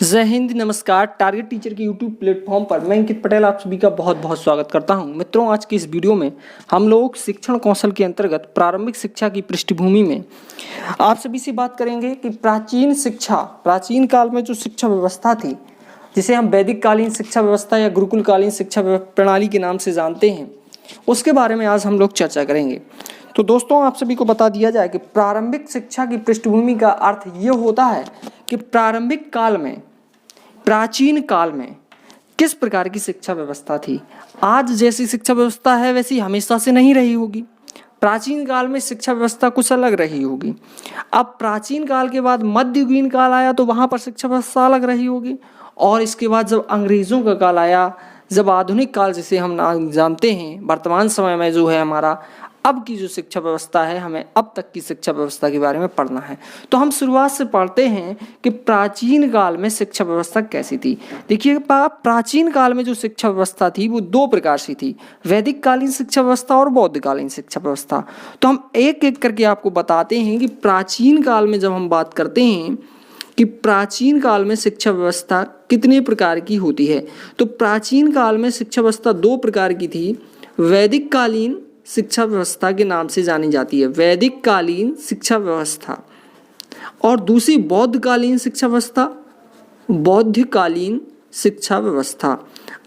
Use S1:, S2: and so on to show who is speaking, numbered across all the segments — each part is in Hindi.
S1: जय हिंद, नमस्कार। टारगेट टीचर के यूट्यूब प्लेटफॉर्म पर मैं अंकित पटेल आप सभी का बहुत बहुत स्वागत करता हूं। मित्रों, आज की इस वीडियो में हम लोग शिक्षण कौशल के अंतर्गत प्रारंभिक शिक्षा की पृष्ठभूमि में आप सभी से बात करेंगे कि प्राचीन काल में जो शिक्षा व्यवस्था थी, जिसे हम वैदिक कालीन शिक्षा व्यवस्था या गुरुकुल कालीन शिक्षा प्रणाली के नाम से जानते हैं, उसके बारे में आज हम लोग चर्चा करेंगे। तो दोस्तों, आप सभी को बता दिया जाए कि प्रारंभिक शिक्षा की पृष्ठभूमि का अर्थ ये होता है कि प्रारंभिक काल में, प्राचीन काल में किस प्रकार की शिक्षा व्यवस्था थी। आज जैसी शिक्षा व्यवस्था है वैसी हमेशा से नहीं रही होगी। प्राचीन काल में शिक्षा व्यवस्था कुछ अलग रही होगी। अब प्राचीन काल के बाद मध्ययुगीन काल आया तो वहाँ पर शिक्षा व्यवस्था अलग रही होगी, और इसके बाद जब अंग्रेज़ों का काल आया, जब आधुनिक काल जिसे हम जानते हैं, वर्तमान समय में जो है हमारा अब की जो शिक्षा व्यवस्था है, हमें अब तक की शिक्षा व्यवस्था के बारे में पढ़ना है। तो हम शुरुआत से पढ़ते हैं कि प्राचीन काल में शिक्षा व्यवस्था कैसी थी। देखिए, प्राचीन काल में जो शिक्षा व्यवस्था थी वो दो प्रकार से थी, वैदिक कालीन शिक्षा व्यवस्था और बौद्ध कालीन शिक्षा व्यवस्था। तो हम एक एक करके आपको बताते हैं कि प्राचीन काल में जब हम बात करते हैं कि प्राचीन काल में शिक्षा व्यवस्था कितने प्रकार की होती है, तो प्राचीन काल में शिक्षा व्यवस्था दो प्रकार की थी। वैदिक कालीन शिक्षा व्यवस्था के नाम से जानी जाती है, वैदिक कालीन शिक्षा व्यवस्था, और दूसरी बौद्ध कालीन शिक्षा व्यवस्था, बौद्ध कालीन शिक्षा व्यवस्था।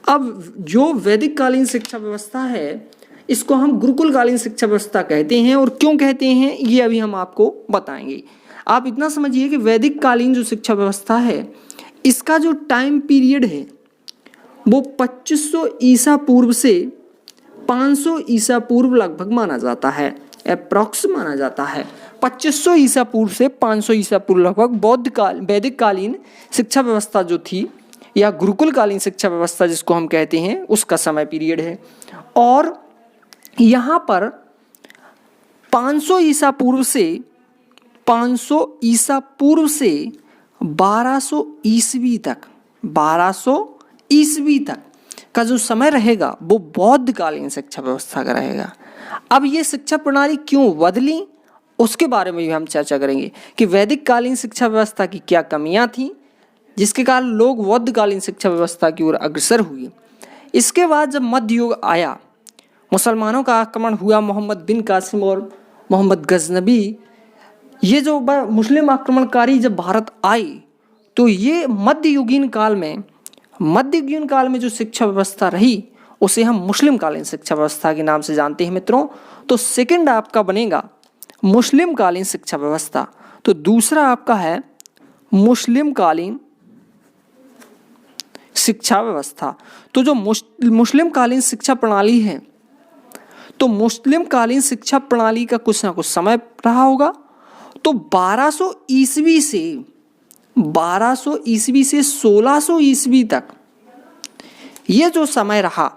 S1: अब जो वैदिक कालीन शिक्षा व्यवस्था है, इसको हम गुरुकुल कालीन शिक्षा व्यवस्था कहते हैं। और क्यों कहते हैं ये अभी हम आपको बताएंगे। आप इतना समझिए कि वैदिक कालीन जो शिक्षा व्यवस्था है, इसका जो टाइम पीरियड है वो 2500 ईसा पूर्व से 500 ईसा पूर्व लगभग माना जाता है, अप्रॉक्स माना जाता है। 2500 ईसा पूर्व से 500 ईसा पूर्व लगभग वैदिक कालीन शिक्षा व्यवस्था जो थी, या गुरुकुल कालीन शिक्षा व्यवस्था जिसको हम कहते हैं, उसका समय पीरियड है। और यहाँ पर 500 ईसा पूर्व से 1200 ईस्वी तक 1200 ईस्वी तक का जो समय रहेगा वो बौद्ध कालीन शिक्षा व्यवस्था का रहेगा। अब ये शिक्षा प्रणाली क्यों बदली, उसके बारे में भी हम चर्चा करेंगे कि वैदिक कालीन शिक्षा व्यवस्था की क्या कमियां थीं, जिसके कारण लोग बौद्ध कालीन शिक्षा व्यवस्था की ओर अग्रसर हुए। इसके बाद जब मध्य युग आया, मुसलमानों का आक्रमण हुआ, मोहम्मद बिन कासिम और मोहम्मद गजनबी, ये जो मुस्लिम आक्रमणकारी जब भारत आए, तो ये मध्ययुगीन काल में जो शिक्षा व्यवस्था रही उसे हम मुस्लिम कालीन शिक्षा व्यवस्था के नाम से जानते हैं। मित्रों, तो सेकंड आपका बनेगा मुस्लिम कालीन शिक्षा व्यवस्था, तो दूसरा आपका है मुस्लिम कालीन शिक्षा व्यवस्था। तो जो मुस्लिम कालीन शिक्षा प्रणाली है, तो मुस्लिम कालीन शिक्षा प्रणाली का कुछ ना कुछ समय रहा होगा। तो 1200 ईस्वी से 1600 ईस्वी तक ये जो समय रहा,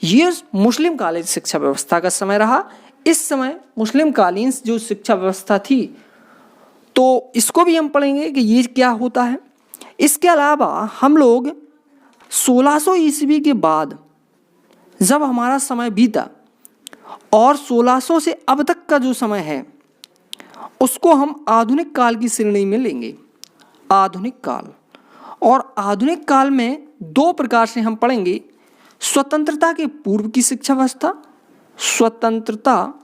S1: ये मुस्लिम कालीन शिक्षा व्यवस्था का समय रहा। इस समय मुस्लिम कालीन जो शिक्षा व्यवस्था थी, तो इसको भी हम पढ़ेंगे कि ये क्या होता है। इसके अलावा हम लोग 1600 ईस्वी के बाद जब हमारा समय बीता, और 1600 से अब तक का जो समय है उसको हम आधुनिक काल की श्रेणी में लेंगे। आधुनिक काल, और आधुनिक काल में दो प्रकार से हम पढ़ेंगे, स्वतंत्रता के पूर्व की शिक्षा व्यवस्था, स्वतंत्रता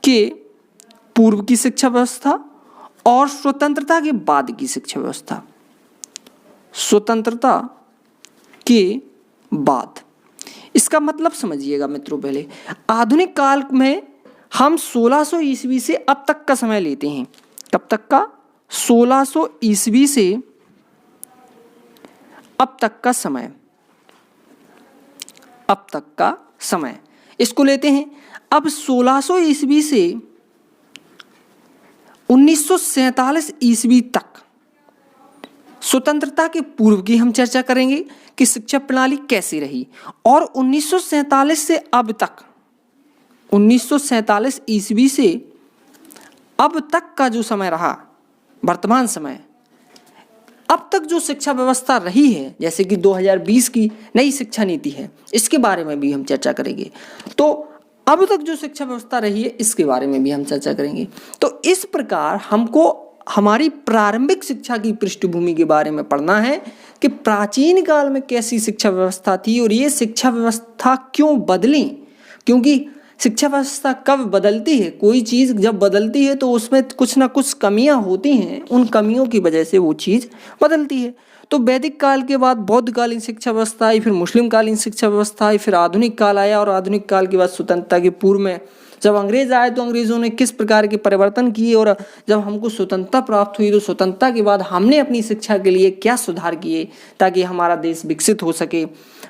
S1: के पूर्व की शिक्षा व्यवस्था, और स्वतंत्रता के बाद की शिक्षा व्यवस्था। स्वतंत्रता के बाद, इसका मतलब समझिएगा मित्रों। पहले आधुनिक काल में हम 1600 ईस्वी से अब तक का समय लेते हैं। कब तक का? 1600 ईस्वी से अब तक का समय, इसको लेते हैं। अब 1600 ईस्वी से 1947 ईस्वी तक स्वतंत्रता के पूर्व की हम चर्चा करेंगे कि शिक्षा प्रणाली कैसी रही। और 1947 से अब तक, 1947 ईस्वी से अब तक का जो समय रहा, वर्तमान समय, अब तक जो शिक्षा व्यवस्था रही है, जैसे कि 2020 की नई शिक्षा नीति है, इसके बारे में भी हम चर्चा करेंगे। तो अब तक जो शिक्षा व्यवस्था रही है इसके बारे में भी हम चर्चा करेंगे। तो इस प्रकार हमको हमारी प्रारंभिक शिक्षा की पृष्ठभूमि के बारे में पढ़ना है कि प्राचीन काल में कैसी शिक्षा व्यवस्था थी और ये शिक्षा व्यवस्था क्यों बदली। क्योंकि शिक्षा व्यवस्था कब बदलती है, कोई चीज़ जब बदलती है तो उसमें कुछ ना कुछ कमियां होती हैं, उन कमियों की वजह से वो चीज़ बदलती है। तो वैदिक काल के बाद बौद्धकालीन शिक्षा व्यवस्था आई, फिर मुस्लिम कालीन शिक्षा व्यवस्था आई, फिर आधुनिक काल आया और आधुनिक काल के बाद स्वतंत्रता के पूर्व में जब अंग्रेज आए तो अंग्रेजों ने किस प्रकार के परिवर्तन किए और जब हमको स्वतंत्रता प्राप्त हुई तो स्वतंत्रता के बाद हमने अपनी शिक्षा के लिए क्या सुधार किए ताकि हमारा देश विकसित हो सके,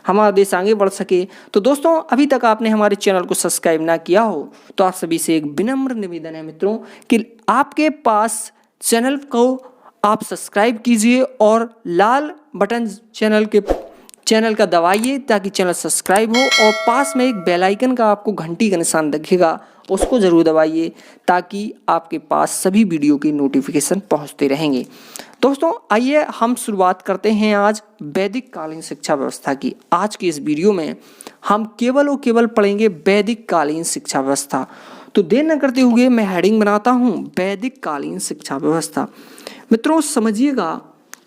S1: हमारा देश आगे बढ़ सके। तो दोस्तों, अभी तक आपने हमारे चैनल को सब्सक्राइब ना किया हो तो आप सभी से एक विनम्र निवेदन है मित्रों कि आपके पास चैनल को आप सब्सक्राइब कीजिए और लाल बटन चैनल का दबाइए ताकि चैनल सब्सक्राइब हो, और पास में एक बेल आइकन का आपको घंटी का निशान दिखेगा, उसको ज़रूर दबाइए ताकि आपके पास सभी वीडियो की नोटिफिकेशन पहुंचते रहेंगे। दोस्तों, आइए हम शुरुआत करते हैं आज वैदिक कालीन शिक्षा व्यवस्था की। आज की इस वीडियो में हम केवल और केवल पढ़ेंगे वैदिक कालीन शिक्षा व्यवस्था। तो देर न करते हुए मैं हेडिंग बनाता हूँ वैदिक कालीन शिक्षा व्यवस्था। मित्रों समझिएगा,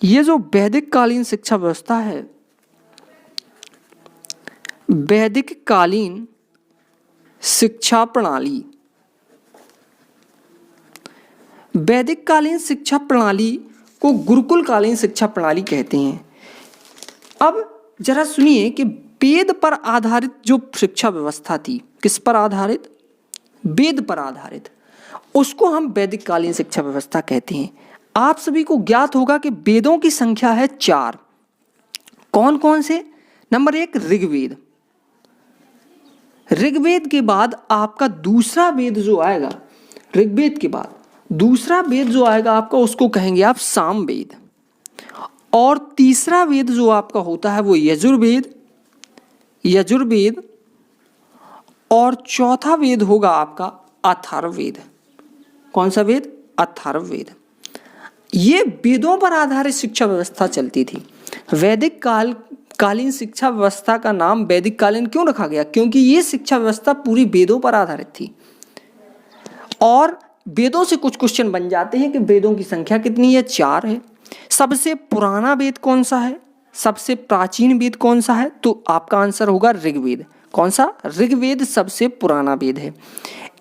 S1: ये जो वैदिक कालीन शिक्षा व्यवस्था है, वैदिक कालीन शिक्षा प्रणाली, वैदिक कालीन शिक्षा प्रणाली को गुरुकुल कालीन शिक्षा प्रणाली कहते हैं। अब जरा सुनिए कि वेद पर आधारित जो शिक्षा व्यवस्था थी, किस पर आधारित? वेद पर आधारित, उसको हम वैदिक कालीन शिक्षा व्यवस्था कहते हैं। आप सभी को ज्ञात होगा कि वेदों की संख्या है 4। कौन कौन से? नंबर 1 ऋग्वेद। ऋग्वेद के बाद आपका दूसरा वेद जो आएगा, ऋग्वेद के बाद दूसरा वेद जो आएगा आपका, उसको कहेंगे आप सामवेद। और तीसरा वेद जो आपका होता है वो यजुर्वेद, और चौथा वेद होगा आपका अथर्ववेद। कौन सा वेद? अथर्ववेद। ये वेदों पर आधारित शिक्षा व्यवस्था चलती थी। वैदिक कालीन शिक्षा व्यवस्था का नाम वैदिक कालीन क्यों रखा गया? क्योंकि ये शिक्षा व्यवस्था पूरी वेदों पर आधारित थी। और वेदों से कुछ क्वेश्चन बन जाते हैं कि वेदों की संख्या कितनी है? 4 है। सबसे पुराना वेद कौन सा है? सबसे प्राचीन वेद कौन सा है? तो आपका आंसर होगा ऋग्वेद। कौन सा? ऋग्वेद सबसे पुराना वेद है।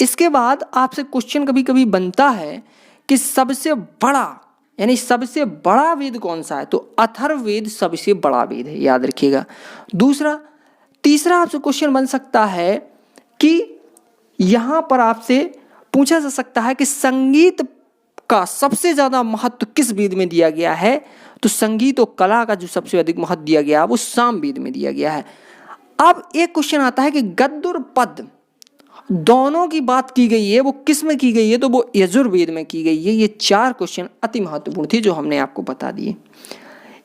S1: इसके बाद आपसे क्वेश्चन कभी कभी बनता है कि सबसे बड़ा, यानी सबसे बड़ा वेद कौन सा है? तो अथर्ववेद सबसे बड़ा वेद है, याद रखिएगा। तीसरा आपसे क्वेश्चन बन सकता है कि यहाँ पर आपसे पूछा जा सकता है कि संगीत का सबसे ज्यादा महत्व किस वेद में दिया गया है? तो संगीत और कला का जो सबसे अधिक महत्व दिया गया है वो सामवेद में दिया गया है। अब एक क्वेश्चन आता है कि गद्य और पद्य दोनों की बात की गई है, वो किस में की गई है? तो वो यजुर्वेद में की गई है। ये 4 क्वेश्चन अति महत्वपूर्ण थे जो हमने आपको बता दिए।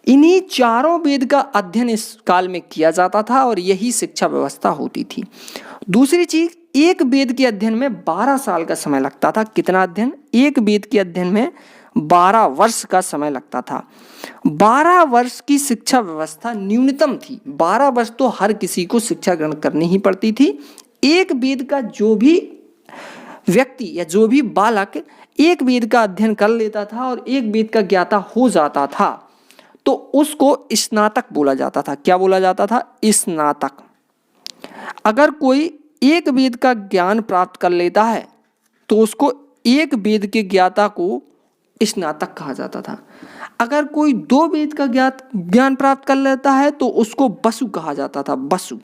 S1: इन्हीं चारों वेद का अध्ययन इस काल में किया जाता था और यही शिक्षा व्यवस्था होती थी। दूसरी चीज, एक वेद के अध्ययन में 12 साल का समय लगता था। कितना अध्ययन? एक वेद के अध्ययन में 12 वर्ष का समय लगता था। 12 वर्ष की शिक्षा व्यवस्था न्यूनतम थी। 12 वर्ष तो हर किसी को शिक्षा ग्रहण करनी ही पड़ती थी। एक वेद का जो भी व्यक्ति या जो भी बालक एक वेद का अध्ययन कर लेता था और एक वेद का ज्ञाता हो जाता था तो उसको स्नातक बोला जाता था। क्या बोला जाता था? स्नातक। अगर कोई एक वेद का ज्ञान प्राप्त कर लेता है तो उसको एक वेद के ज्ञाता को स्नातक कहा जाता था। अगर कोई 2 वेद का ज्ञान प्राप्त कर लेता है तो उसको वसु कहा जाता था। वसु।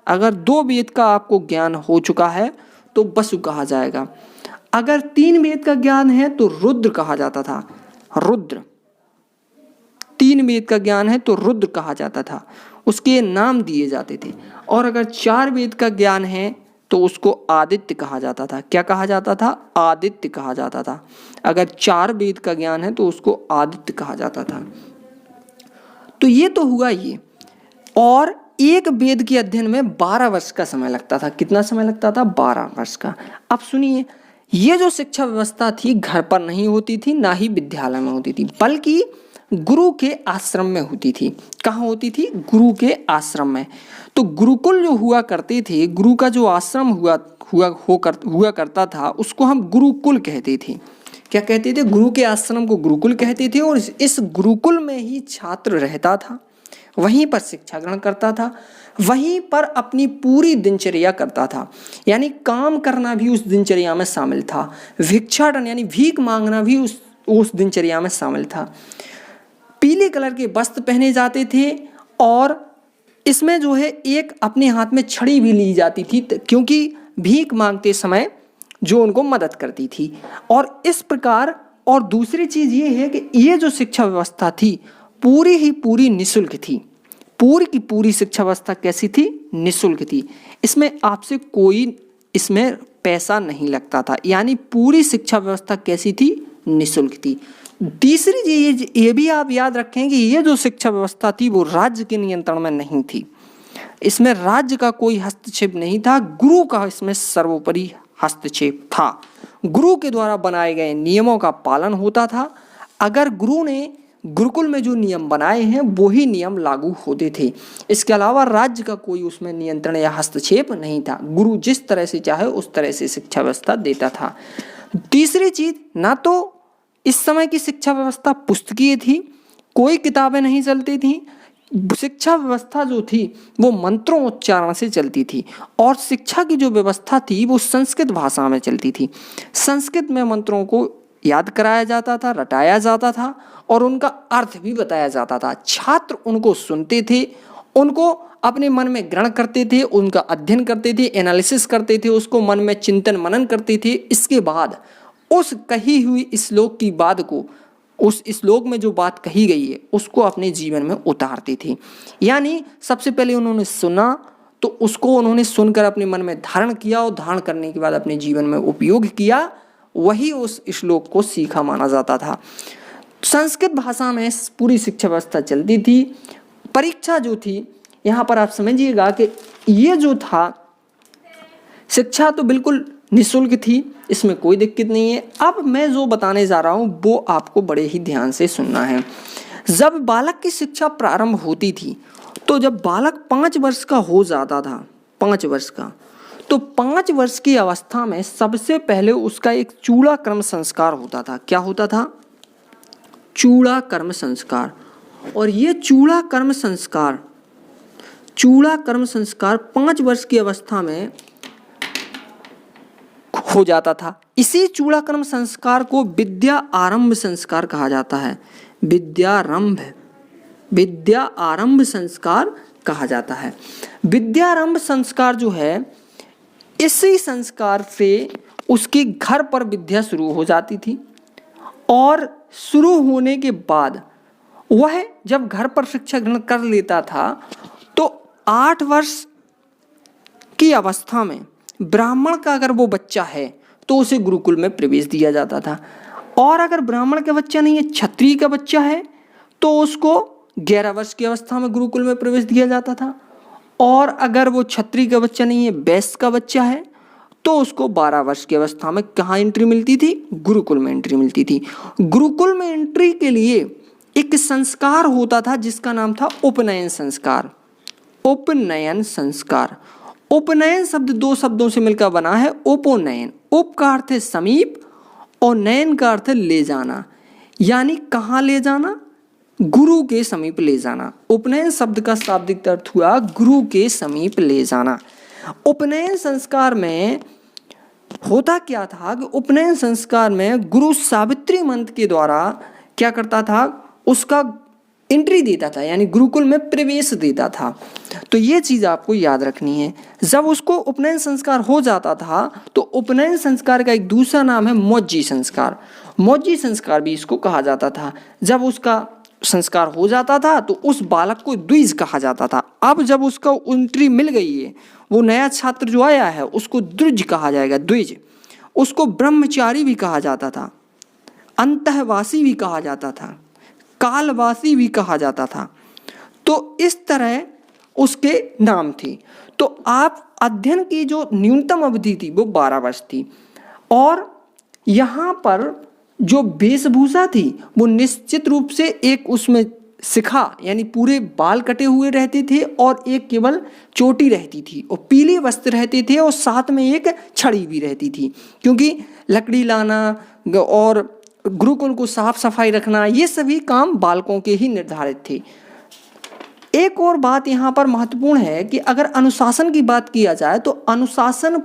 S1: अगर 2 वेद का आपको ज्ञान हो चुका है तो वसु कहा जाएगा। अगर 3 वेद का ज्ञान है तो रुद्र कहा जाता था। रुद्र। 3 वेद का ज्ञान है तो रुद्र कहा जाता था, उसके नाम दिए जाते थे। और अगर 4 वेद का ज्ञान है तो उसको आदित्य कहा जाता था। क्या कहा जाता था? आदित्य कहा जाता था। अगर 4 वेद का ज्ञान है तो उसको आदित्य कहा जाता था। तो ये तो हुआ ये। और एक वेद के अध्ययन में 12 वर्ष का समय लगता था। कितना समय लगता था? 12 वर्ष का। अब सुनिए, ये जो शिक्षा व्यवस्था थी घर पर नहीं होती थी, ना ही विद्यालय में होती थी, बल्कि गुरु के आश्रम में होती थी। कहाँ होती थी? गुरु के आश्रम में। तो गुरुकुल जो हुआ करते थे, गुरु का जो आश्रम हुआ करता था उसको हम गुरुकुल कहते थे। क्या कहते थे, गुरु के आश्रम को गुरुकुल कहते थे, और इस गुरुकुल में ही छात्र रहता था, वहीं पर शिक्षा ग्रहण करता था, वहीं पर अपनी पूरी दिनचर्या करता था। यानी काम करना भी उस दिनचर्या में शामिल था, भिक्षाटन यानी भीख मांगना भी उस दिनचर्या में शामिल था। पीले कलर के वस्त्र पहने जाते थे, और इसमें जो है एक अपने हाथ में छड़ी भी ली जाती थी, क्योंकि भीख मांगते समय जो उनको मदद करती थी। और इस प्रकार, और दूसरी चीज़ ये है कि ये जो शिक्षा व्यवस्था थी पूरी ही पूरी निःशुल्क थी। पूरी की पूरी शिक्षा व्यवस्था कैसी थी, निःशुल्क थी। इसमें आपसे कोई इसमें पैसा नहीं लगता था, यानी पूरी शिक्षा व्यवस्था कैसी थी, निःशुल्क थी। तीसरी चीज ये भी आप याद रखें कि ये जो शिक्षा व्यवस्था थी वो राज्य के नियंत्रण में नहीं थी, इसमें राज्य का कोई हस्तक्षेप नहीं था, गुरु का इसमें सर्वोपरि हस्तक्षेप था। गुरु के द्वारा बनाए गए नियमों का पालन होता था। अगर गुरु ने गुरुकुल में जो नियम बनाए हैं वो ही नियम लागू होते थे, इसके अलावा राज्य का कोई उसमें नियंत्रण या हस्तक्षेप नहीं था। गुरु जिस तरह से चाहे उस तरह से शिक्षा व्यवस्था देता था। तीसरी चीज, ना तो इस समय की शिक्षा व्यवस्था पुस्तकीय थी, कोई किताबें नहीं चलती थी, शिक्षा व्यवस्था जो थी वो मंत्रों उच्चारण से चलती थी, और शिक्षा की जो व्यवस्था थी वो संस्कृत भाषा में चलती थी। संस्कृत में मंत्रों को याद कराया जाता था, रटाया जाता था, और उनका अर्थ भी बताया जाता था। छात्र उनको सुनते थे, उनको अपने मन में ग्रहण करते थे, उनका अध्ययन करते थे, एनालिसिस करते थे, उसको मन में चिंतन मनन करते थे। इसके बाद उस कही हुई श्लोक की बात को, उस श्लोक में जो बात कही गई है उसको अपने जीवन में उतारते थे। यानी सबसे पहले उन्होंने सुना, तो उसको उन्होंने सुनकर अपने मन में धारण किया, और धारण करने के बाद अपने जीवन में उपयोग किया, वही उस श्लोक को सीखा माना जाता था। संस्कृत भाषा में पूरी शिक्षा व्यवस्था चलती थी। परीक्षा जो थी, यहाँ पर आप समझिएगा कि ये जो था, शिक्षा तो बिल्कुल निःशुल्क थी, इसमें कोई दिक्कत नहीं है। अब मैं जो बताने जा रहा हूँ वो आपको बड़े ही ध्यान से सुनना है। जब बालक की शिक्षा प्रारंभ होती थी, तो जब बालक 5 वर्ष का हो जाता था, 5 वर्ष का, तो 5 वर्ष की अवस्था में सबसे पहले उसका एक चूड़ा कर्म संस्कार होता था। क्या होता था? चूड़ा कर्म संस्कार। और ये चूड़ा कर्म संस्कार 5 वर्ष की अवस्था में हो जाता था। इसी चूड़ा कर्म संस्कार को विद्या आरंभ संस्कार कहा जाता है। विद्या आरंभ संस्कार कहा जाता है। विद्यारंभ संस्कार जो है, इसी संस्कार से उसके घर पर विद्या शुरू हो जाती थी, और शुरू होने के बाद वह जब घर पर शिक्षा ग्रहण कर लेता था, तो 8 वर्ष की अवस्था में ब्राह्मण का अगर वो बच्चा है तो उसे गुरुकुल में प्रवेश दिया जाता था, और अगर ब्राह्मण का बच्चा नहीं है, क्षत्रिय का बच्चा है, तो उसको 11 वर्ष की अवस्था में गुरुकुल में प्रवेश दिया जाता था, और अगर वो क्षत्रिय का बच्चा नहीं है, वैश्य का बच्चा है, तो उसको 12 वर्ष की अवस्था में कहाँ एंट्री मिलती थी? गुरुकुल में एंट्री मिलती थी। गुरुकुल में एंट्री के लिए एक संस्कार होता था जिसका नाम था उपनयन संस्कार। उपनयन संस्कार, उपनयन शब्द 2 शब्दों से मिलकर बना है। उपनयन, उप का अर्थ है समीप, और नयन का अर्थ है ले जाना, यानी कहाँ ले जाना? गुरु के समीप ले जाना। उपनयन शब्द का शाब्दिक अर्थ हुआ गुरु के समीप ले जाना। उपनयन संस्कार में होता क्या था कि उपनयन संस्कार में गुरु सावित्री मंत्र के द्वारा क्या करता था? उसका एंट्री देता था, यानी गुरुकुल में प्रवेश देता था। तो ये चीज़ आपको याद रखनी है। जब उसको उपनयन संस्कार हो जाता था, तो उपनयन संस्कार का एक दूसरा नाम है मौजी संस्कार। मौजी संस्कार भी इसको कहा जाता था। जब उसका संस्कार हो जाता था तो उस बालक को द्विज कहा जाता था। अब जब उसका एंट्री मिल गई है, वो नया छात्र जो आया है उसको द्विज कहा जाएगा, द्विज। उसको ब्रह्मचारी भी कहा जाता था, अंतःवासी भी कहा जाता था, कालवासी भी कहा जाता था। तो इस तरह उसके नाम थे। तो आप अध्ययन की जो न्यूनतम अवधि थी वो 12 वर्ष थी, और यहाँ पर जो वेशभूषा थी वो निश्चित रूप से एक उसमें शिखा, यानी पूरे बाल कटे हुए रहते थे, और एक केवल चोटी रहती थी, और पीले वस्त्र रहते थे, और साथ में एक छड़ी भी रहती थी, क्योंकि लकड़ी लाना और गुरुकुल को साफ सफाई रखना, ये सभी काम बालकों के ही निर्धारित थे। एक और बात यहाँ पर महत्वपूर्ण है कि अगर अनुशासन की बात किया जाए तो अनुशासन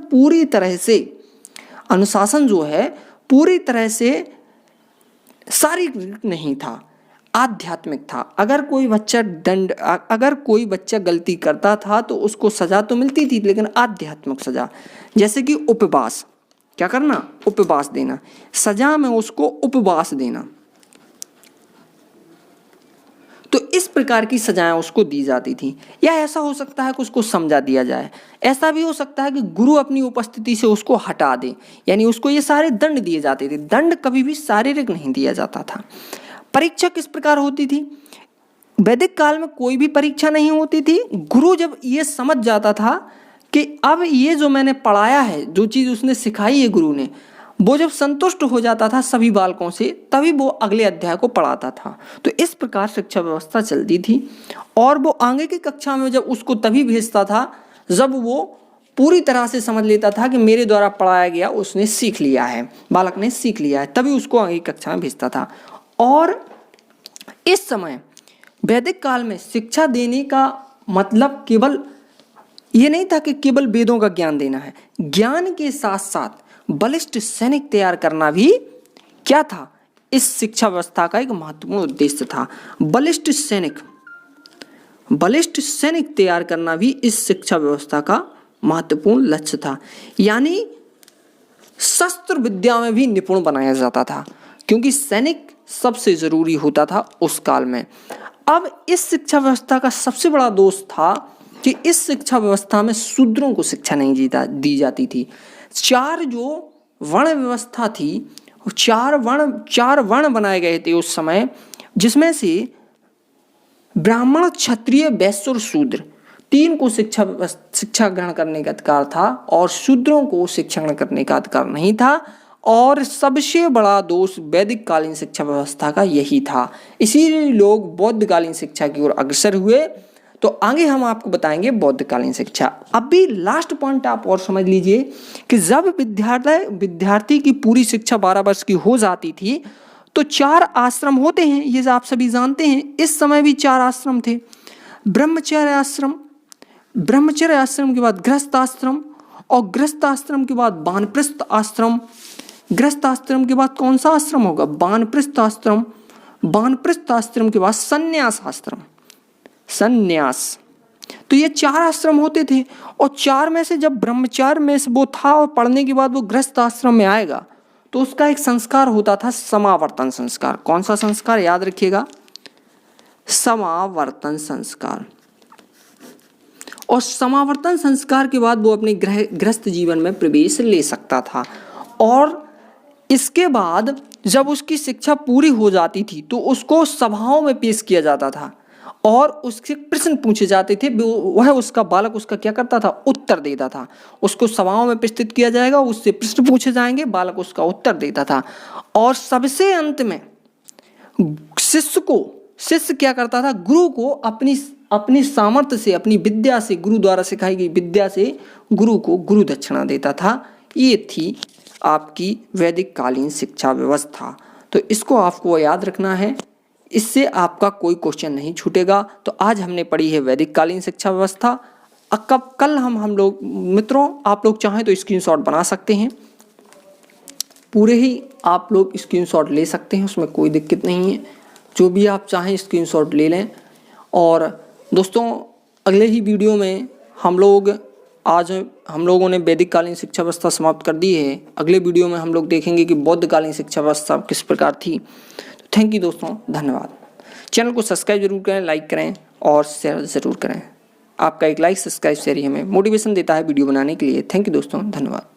S1: जो है पूरी तरह से शारीरिक नहीं था, आध्यात्मिक था। अगर कोई बच्चा गलती करता था तो उसको सजा तो मिलती थी, लेकिन आध्यात्मिक सजा, जैसे कि उपवास, क्या करना, उपवास देना, सजा में उसको उपवास देना। तो इस प्रकार की सजाएं उसको दी जाती थी। या ऐसा हो सकता है कि उसको समझा दिया जाए, ऐसा भी हो सकता है कि गुरु अपनी उपस्थिति से उसको हटा दे, यानी उसको ये सारे दंड दिए जाते थे। दंड कभी भी शारीरिक नहीं दिया जाता था। परीक्षा किस प्रकार होती थी? वैदिक काल में कोई भी परीक्षा नहीं होती थी। गुरु जब ये समझ जाता था कि अब ये जो मैंने पढ़ाया है, जो चीज़ उसने सिखाई है गुरु ने, वो जब संतुष्ट हो जाता था सभी बालकों से, तभी वो अगले अध्याय को पढ़ाता था। तो इस प्रकार शिक्षा व्यवस्था चलती थी। और वो आगे की कक्षा में जब उसको तभी भेजता था जब वो पूरी तरह से समझ लेता था कि मेरे द्वारा पढ़ाया गया उसने सीख लिया है, बालक ने सीख लिया है, तभी उसको आगे की कक्षा में भेजता था। और इस समय वैदिक काल में शिक्षा देने का मतलब केवल ये नहीं था कि केवल वेदों का ज्ञान देना है। ज्ञान के साथ साथ बलिष्ठ सैनिक तैयार करना भी क्या था, इस शिक्षा व्यवस्था का एक महत्वपूर्ण उद्देश्य था। बलिष्ठ सैनिक तैयार करना भी इस शिक्षा व्यवस्था का महत्वपूर्ण लक्ष्य था। यानी शस्त्र विद्या में भी निपुण बनाया जाता था, क्योंकि सैनिक सबसे जरूरी होता था उस काल में। अब इस शिक्षा व्यवस्था का सबसे बड़ा दोष था कि इस शिक्षा व्यवस्था में शूद्रों को शिक्षा नहीं दी जाती थी। चार जो वर्ण व्यवस्था थी, चार वर्ण बनाए गए थे उस समय, जिसमें से ब्राह्मण, क्षत्रिय, वैश्य और शूद्र, तीन को शिक्षा ग्रहण करने का अधिकार था और शूद्रों को शिक्षा ग्रहण करने का अधिकार नहीं था। और सबसे बड़ा दोष वैदिक कालीन शिक्षा व्यवस्था का यही था। इसीलिए लोग बौद्धकालीन शिक्षा की ओर अग्रसर हुए। तो आगे हम आपको बताएंगे बौद्धकालीन शिक्षा। अभी लास्ट पॉइंट आप और समझ लीजिए कि जब विद्यार्थी की पूरी शिक्षा 12 वर्ष की हो जाती थी तो 4 आश्रम होते हैं, ये आप सभी जानते हैं। इस समय भी 4 आश्रम थे। ब्रह्मचर्य आश्रम के बाद गृहस्थ आश्रम, और गृहस्थ आश्रम के बाद वानप्रस्थ आश्रम। गृहस्थ आश्रम के बाद कौन सा आश्रम होगा? वानप्रस्थ आश्रम। वानप्रस्थ आश्रम के बाद संन्यास आश्रम, संन्यास। तो ये 4 आश्रम होते थे। और 4 में से जब ब्रह्मचार्य में से वो था और पढ़ने के बाद वो गृहस्थ आश्रम में आएगा तो उसका एक संस्कार होता था, समावर्तन संस्कार। कौन सा संस्कार? याद रखिएगा, समावर्तन संस्कार। और समावर्तन संस्कार के बाद वो अपने गृहस्थ जीवन में प्रवेश ले सकता था। और इसके बाद जब उसकी शिक्षा पूरी हो जाती थी तो उसको सभाओं में पेश किया जाता था और उससे प्रश्न पूछे जाते थे। वह उसका बालक उसका क्या करता था? उत्तर देता था। उसको सभाओं में प्रस्तुत किया जाएगा, उससे प्रश्न पूछे जाएंगे, बालक उसका उत्तर देता था। और सबसे अंत में शिष्य क्या करता था? गुरु को अपनी सामर्थ्य से, अपनी विद्या से, गुरु द्वारा सिखाई गई विद्या से गुरु को गुरु दक्षिणा देता था। ये थी आपकी वैदिक कालीन शिक्षा व्यवस्था। तो इसको आपको याद रखना है, इससे आपका कोई क्वेश्चन नहीं छूटेगा। तो आज हमने पढ़ी है वैदिक कालीन शिक्षा व्यवस्था। कल हम लोग मित्रों, आप लोग चाहें तो स्क्रीनशॉट बना सकते हैं, पूरे ही आप लोग स्क्रीनशॉट ले सकते हैं, उसमें कोई दिक्कत नहीं है। जो भी आप चाहें स्क्रीनशॉट ले लें। और दोस्तों, अगले ही वीडियो में हम लोगों ने वैदिक कालीन शिक्षा व्यवस्था समाप्त कर दी है। अगले वीडियो में हम लोग देखेंगे कि बौद्धकालीन शिक्षा व्यवस्था किस प्रकार थी। तो थैंक यू दोस्तों, धन्यवाद। चैनल को सब्सक्राइब जरूर करें, लाइक करें और शेयर ज़रूर करें। आपका एक लाइक, सब्सक्राइब, शेयर ही हमें मोटिवेशन देता है वीडियो बनाने के लिए। थैंक यू दोस्तों, धन्यवाद।